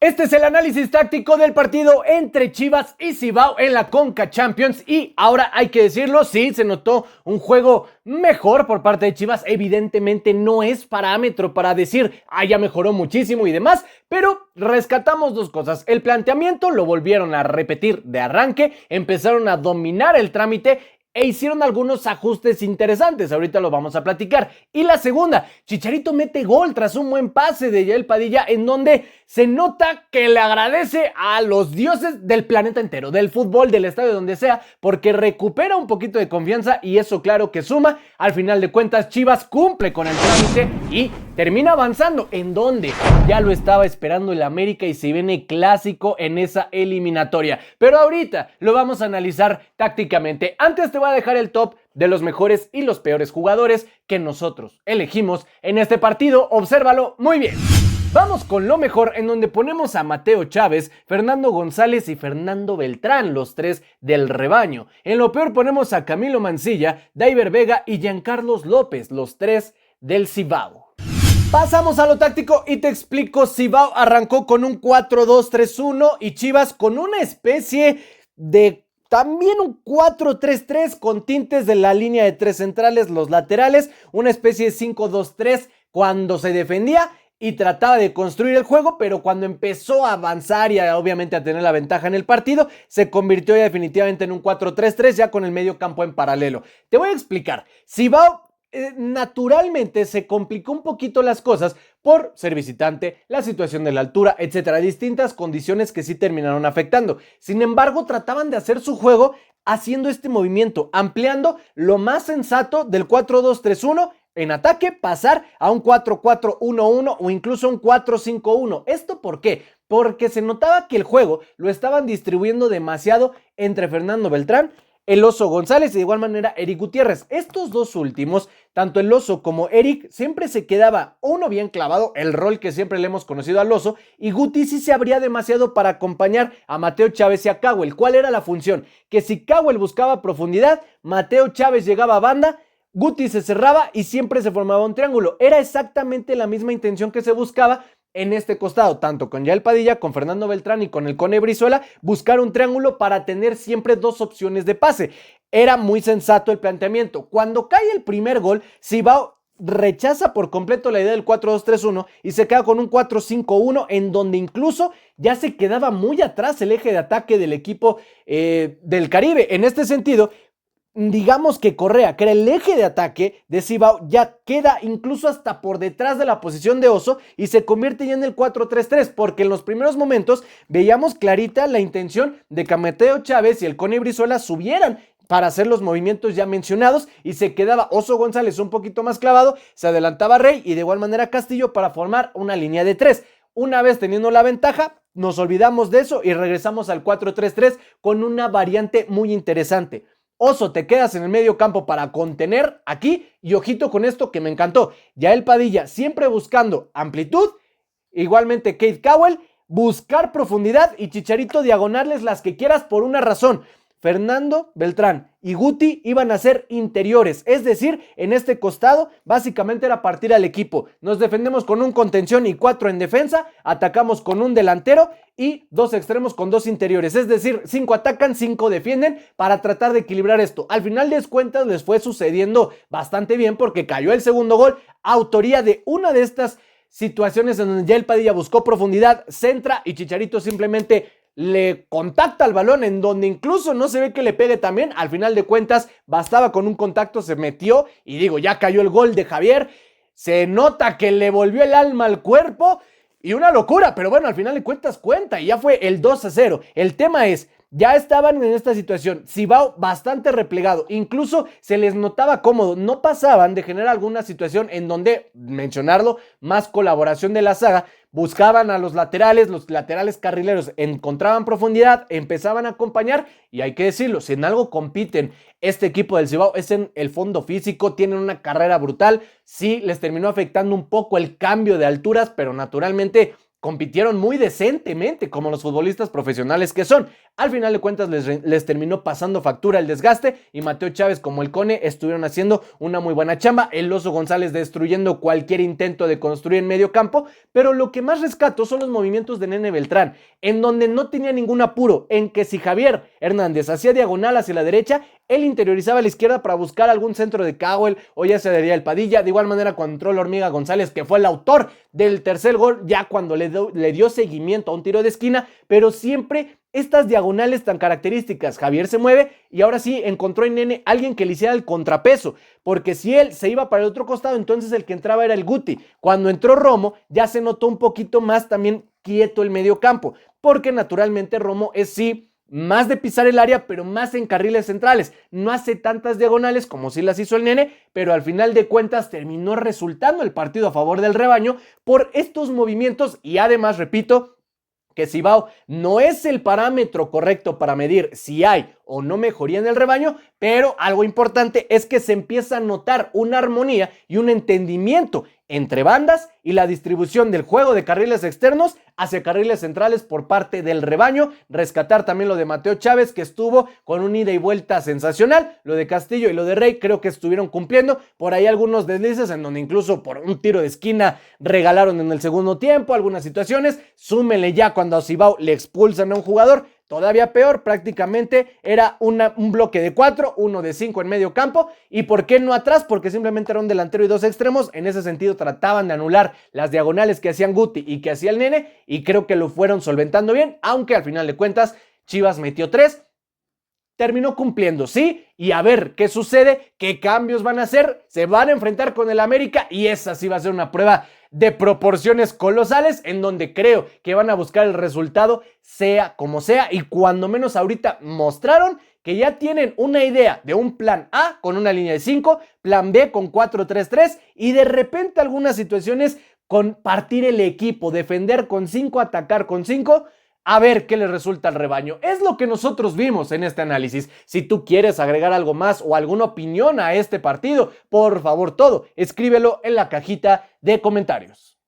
Este es el análisis táctico del partido entre Chivas y Cibao en la Conca Champions y ahora hay que decirlo, sí, se notó un juego mejor por parte de Chivas, evidentemente no es parámetro para decir, ya mejoró muchísimo y demás, pero rescatamos dos cosas, el planteamiento lo volvieron a repetir de arranque, empezaron a dominar el trámite e hicieron algunos ajustes interesantes, ahorita lo vamos a platicar. Y la segunda, Chicharito mete gol tras un buen pase de Yael Padilla en donde se nota que le agradece a los dioses del planeta entero, del fútbol, del estadio, donde sea, porque recupera un poquito de confianza y eso claro que suma. Al final de cuentas Chivas cumple con el trámite y termina avanzando, en donde ya lo estaba esperando el América y se viene clásico en esa eliminatoria. Pero ahorita lo vamos a analizar tácticamente. Antes te voy a dejar el top de los mejores y los peores jugadores que nosotros elegimos en este partido. Obsérvalo muy bien. Vamos con lo mejor, en donde ponemos a Mateo Chávez, Fernando González y Fernando Beltrán, los tres del rebaño. En lo peor ponemos a Camilo Mancilla, Daiber Vega y Giancarlos López, los tres del Cibao. Pasamos a lo táctico y te explico. Cibao arrancó con un 4-2-3-1 y Chivas con una especie de también un 4-3-3 con tintes de la línea de tres centrales, los laterales, una especie de 5-2-3 cuando se defendía y trataba de construir el juego, pero cuando empezó a avanzar y obviamente a tener la ventaja en el partido, se convirtió ya definitivamente en un 4-3-3 ya con el medio campo en paralelo. Te voy a explicar. Cibao naturalmente se complicó un poquito las cosas por ser visitante, la situación de la altura, etcétera, distintas condiciones que sí terminaron afectando. Sin embargo, trataban de hacer su juego haciendo este movimiento, ampliando lo más sensato del 4-2-3-1 en ataque, pasar a un 4-4-1-1 o incluso un 4-5-1. ¿Esto por qué? Porque se notaba que el juego lo estaban distribuyendo demasiado entre Fernando Beltrán, el Oso González y de igual manera Eric Gutiérrez. Estos dos últimos, tanto el Oso como Eric, siempre se quedaba uno bien clavado, el rol que siempre le hemos conocido al Oso, y Guti sí se abría demasiado para acompañar a Mateo Chávez y a Cowell. ¿Cuál era la función? Que si Cowell buscaba profundidad, Mateo Chávez llegaba a banda, Guti se cerraba y siempre se formaba un triángulo. Era exactamente la misma intención que se buscaba en este costado, tanto con Yael Padilla, con Fernando Beltrán y con el Cone Brizuela, buscar un triángulo para tener siempre dos opciones de pase. Era muy sensato el planteamiento. Cuando cae el primer gol, Cibao rechaza por completo la idea del 4-2-3-1 y se queda con un 4-5-1 en donde incluso ya se quedaba muy atrás el eje de ataque del equipo del Caribe. En este sentido, digamos que Correa, que era el eje de ataque de Cibao, ya queda incluso hasta por detrás de la posición de Oso y se convierte ya en el 4-3-3, porque en los primeros momentos veíamos clarita la intención de que Mateo Chávez y el Cone Brizuela subieran para hacer los movimientos ya mencionados y se quedaba Oso González un poquito más clavado, se adelantaba Rey y de igual manera Castillo para formar una línea de tres. Una vez teniendo la ventaja, nos olvidamos de eso y regresamos al 4-3-3 con una variante muy interesante. Oso, te quedas en el medio campo para contener aquí y ojito con esto que me encantó. Yael Padilla siempre buscando amplitud, igualmente Keith Cowell, buscar profundidad y Chicharito diagonales las que quieras por una razón. Fernando Beltrán y Guti iban a ser interiores, es decir, en este costado básicamente era partir al equipo. Nos defendemos con un contención y 4 en defensa, atacamos con un delantero y 2 extremos con 2 interiores, es decir, 5 atacan, 5 defienden para tratar de equilibrar esto. Al final de cuentas les fue sucediendo bastante bien porque cayó el segundo gol, autoría de una de estas situaciones en donde Yael Padilla buscó profundidad, centra y Chicharito simplemente le contacta al balón en donde incluso no se ve que le pegue también. Al final de cuentas bastaba con un contacto, se metió y digo, ya cayó el gol de Javier, se nota que le volvió el alma al cuerpo y una locura, pero bueno, al final de cuentas cuenta y ya fue el 2-0. El tema es, ya estaban en esta situación, Cibao bastante replegado, incluso se les notaba cómodo, no pasaban de generar alguna situación en donde, mencionarlo, más colaboración de la saga, buscaban a los laterales carrileros encontraban profundidad, empezaban a acompañar y hay que decirlo, si en algo compiten este equipo del Cibao es en el fondo físico, tienen una carrera brutal, sí les terminó afectando un poco el cambio de alturas, pero naturalmente compitieron muy decentemente como los futbolistas profesionales que son. Al final de cuentas les terminó pasando factura el desgaste y Mateo Chávez como el Cone estuvieron haciendo una muy buena chamba. El Oso González destruyendo cualquier intento de construir en medio campo, pero lo que más rescato son los movimientos de Nene Beltrán, en donde no tenía ningún apuro, en que si Javier Hernández hacía diagonal hacia la derecha, él interiorizaba a la izquierda para buscar algún centro de Cowell o ya se daría el Padilla. De igual manera cuando entró la Hormiga González, que fue el autor del tercer gol, ya cuando le dio seguimiento a un tiro de esquina, pero siempre estas diagonales tan características. Javier se mueve y ahora sí encontró en Nene alguien que le hiciera el contrapeso, porque si él se iba para el otro costado, entonces el que entraba era el Guti. Cuando entró Romo, ya se notó un poquito más también quieto el medio campo, porque naturalmente Romo es sí más de pisar el área, pero más en carriles centrales. No hace tantas diagonales como sí las hizo el Nene, pero al final de cuentas terminó resultando el partido a favor del rebaño por estos movimientos y además, repito, que Sibao no es el parámetro correcto para medir si hay o no mejoría en el rebaño, pero algo importante es que se empieza a notar una armonía y un entendimiento entre bandas y la distribución del juego de carriles externos hacia carriles centrales por parte del rebaño. Rescatar también lo de Mateo Chávez, que estuvo con un ida y vuelta sensacional. Lo de Castillo y lo de Rey creo que estuvieron cumpliendo. Por ahí algunos deslices en donde incluso por un tiro de esquina regalaron en el segundo tiempo algunas situaciones. Súmele ya cuando a Sibao le expulsan a un jugador. Todavía peor, prácticamente era un bloque de 4, uno de 5 en medio campo. ¿Y por qué no atrás? Porque simplemente era un delantero y dos extremos. En ese sentido trataban de anular las diagonales que hacían Guti y que hacía el Nene, y creo que lo fueron solventando bien, aunque al final de cuentas Chivas metió 3. Terminó cumpliendo, sí, y a ver qué sucede, qué cambios van a hacer. Se van a enfrentar con el América y esa sí va a ser una prueba de proporciones colosales, en donde creo que van a buscar el resultado sea como sea, y cuando menos ahorita mostraron que ya tienen una idea de un plan A con una línea de 5, plan B con 4-3-3 y de repente algunas situaciones con partir el equipo, defender con 5, atacar con 5. A ver qué le resulta al rebaño. Es lo que nosotros vimos en este análisis. Si tú quieres agregar algo más o alguna opinión a este partido, por favor todo, escríbelo en la cajita de comentarios.